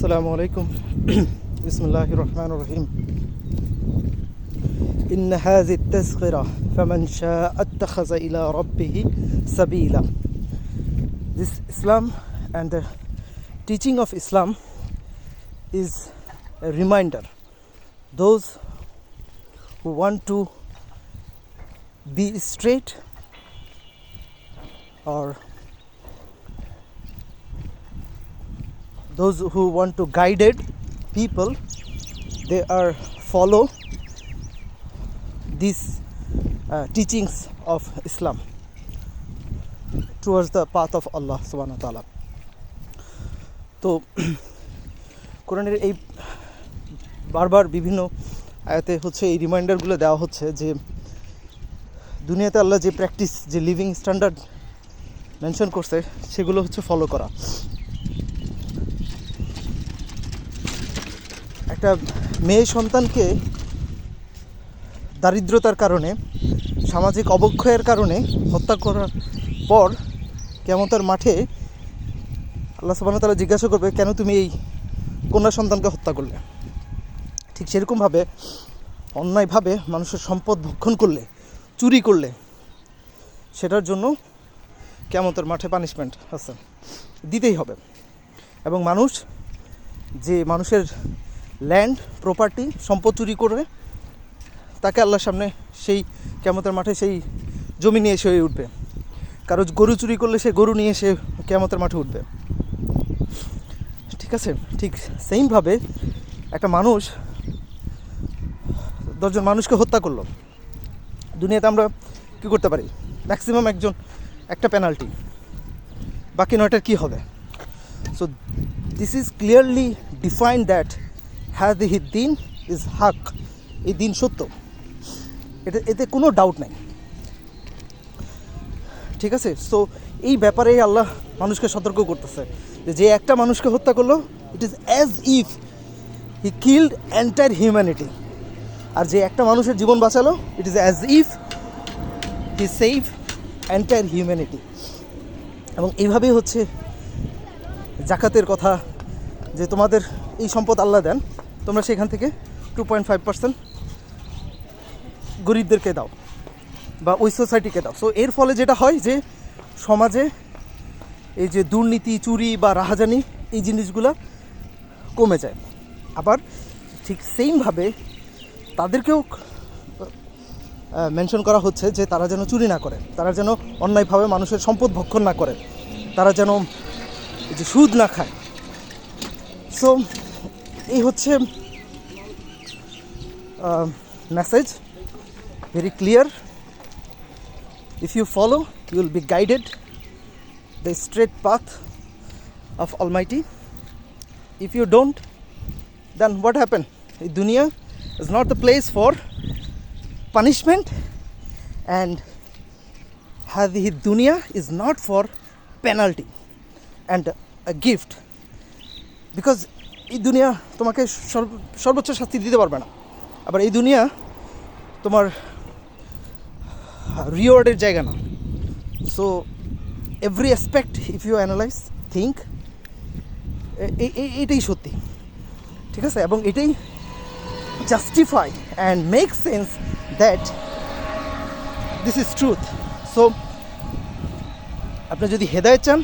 আসসালামু আলাইকুম বিসমিল্লাহির রহমানির রহিম ইন্না হাযিহি তাযকিরা ফামান শাআ আত্তাখাযা ইলা রাব্বিহি সাবিলা. This Islam and the teaching of Islam is a reminder. Those who want to be straight or those who want to guided people, they are follow these teachings of Islam towards the path of Allah subhanahu wa ta'ala. তো কোরআনের এই বারবার বিভিন্ন আয়াতে হচ্ছে এই রিমাইন্ডারগুলো দেওয়া হচ্ছে যে দুনিয়াতে আল্লাহ যে প্র্যাকটিস, যে লিভিং স্ট্যান্ডার্ড মেনশন করছে সেগুলো হচ্ছে ফলো করা. একটা মেয়ে সন্তানকে দারিদ্রতার কারণে, সামাজিক অবক্ষয়ের কারণে হত্যা করার পর কিয়ামতের মাঠে আল্লাহ সুবহানাহু ওয়া তাআলা জিজ্ঞাসা করবে, কেন তুমি এই কন্যা সন্তানকে হত্যা করলে? ঠিক সেরকমভাবে অন্যায়ভাবে মানুষের সম্পদ ভক্ষণ করলে, চুরি করলে, সেটার জন্য কিয়ামতের মাঠে পানিশমেন্ট আছে, দিতেই হবে. এবং মানুষ যে মানুষের ল্যান্ড, প্রপার্টি, সম্পদ চুরি করবে, তাকে আল্লাহর সামনে সেই কিয়ামতের মাঠে সেই জমি নিয়ে এসে উঠবে. কারো গরু চুরি করলে সে গরু নিয়ে এসে কিয়ামতের মাঠে উঠবে. ঠিক আছে, ঠিক সেইমভাবে একটা মানুষ 10 জন মানুষকে হত্যা করলো. দুনিয়াতে আমরা কী করতে পারি? ম্যাক্সিমাম একটা পেনাল্টি, বাকি 9টার কী হবে? So this is clearly defined that হাযিহি দ্বীন ইজ হক. এই দিন সত্য, এতে কোনো ডাউট নাই. ঠিক আছে, সো এই ব্যাপারে আল্লাহ মানুষকে সতর্ক করতেছে যে একটা মানুষকে হত্যা করলো, it is as if he killed entire humanity. আর যে একটা মানুষের জীবন বাঁচালো, it is as if he save entire humanity. এবং এইভাবেই হচ্ছে জাকাতের কথা, যে তোমাদের এই সম্পদ আল্লাহ দেন, তোমরা সেখান থেকে 2.5% গরিবদেরকে দাও বা ওই সোসাইটিকে দাও. সো এর ফলে যেটা হয় যে সমাজে এই যে দুর্নীতি, চুরি বা রাহাজানি, এই জিনিসগুলো কমে যায়. আবার ঠিক সেইমভাবে তাদেরকেও মেনশন করা হচ্ছে যে তারা যেন চুরি না করে, তারা যেন অন্যায়ভাবে মানুষের সম্পদ ভক্ষণ না করে, তারা যেন এই যে সুদ না খায়. সো এই হচ্ছে message, very clear. If you follow, you will be guided the straight path of Almighty. If you don't, then what happen? Dunya is not the place for punishment, and hadhihi dunya is not for penalty and a gift, because এই দুনিয়া তোমাকে সর্বোচ্চ শাস্তি দিতে পারবে না. আবার এই দুনিয়া তোমার রিওয়ার্ডের জায়গা না. So every aspect, if you analyse, think, এইটাই সত্যি. ঠিক আছে, এবং এটাই justify and make sense that this is truth. So আপনি যদি হেদায়েত চান,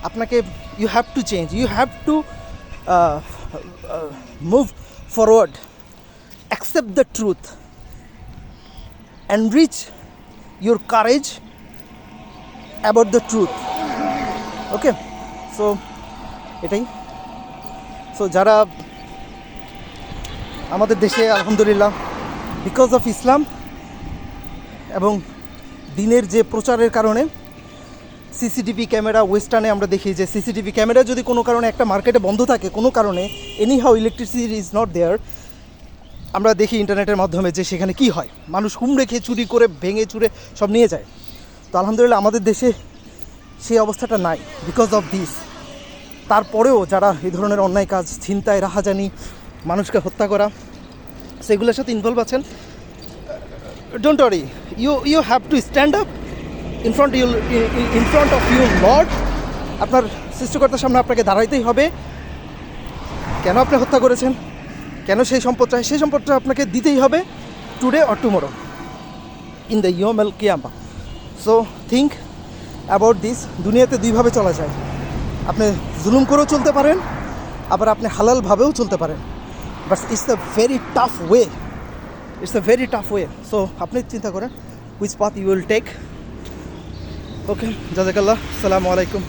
আপনাকে you have to change, you have to move forward, accept the truth, enrich your courage about the truth. Okay, so এটাই. সো যারা আমাদের দেশে আলহামদুলিল্লাহ বিকজ অফ ইসলাম এবং দিনের যে প্রচারের কারণে সিসিটিভি ক্যামেরা, ওয়েস্টার্নে আমরা দেখি যে সিসিটিভি ক্যামেরা যদি কোনো কারণে একটা মার্কেটে বন্ধ থাকে, কোনো কারণে anyhow electricity is not there, আমরা দেখি ইন্টারনেটের মাধ্যমে যে সেখানে কি হয়, মানুষ হুমড়ে খেয়ে চুরি করে ভেঙে চুরে সব নিয়ে যায়. তো আলহামদুলিল্লাহ আমাদের দেশে সেই অবস্থাটা নাই বিকজ অফ দিস. তারপরেও যারা এই ধরনের অন্যায় কাজ, ছিনতাই, রাহাজানি, মানুষকে হত্যা করা, সেগুলোর সাথে ইনভলভ আছেন, don't worry, you have to stand up in front of your lord. আপনার সৃষ্টিকর্তার সামনে আপনাকে দাঁড়াইতেই হবে. কেন আপনি হত্যা করেছেন, কেন সেই সম্পদটা আপনাকে দিতেই হবে today or tomorrow in the ইয়মেল কিয়ামা। So think about this. দুনিয়াতে দুইভাবে চলা যায়, আপনি জুলুম করেও চলতে পারেন, আবার আপনি হালালভাবেও চলতে পারেন, but it's a very tough way, so আপনি চিন্তা করেন which path you will take. Okay, জাজাকাল্লাহ, আসসালামু আলাইকুম।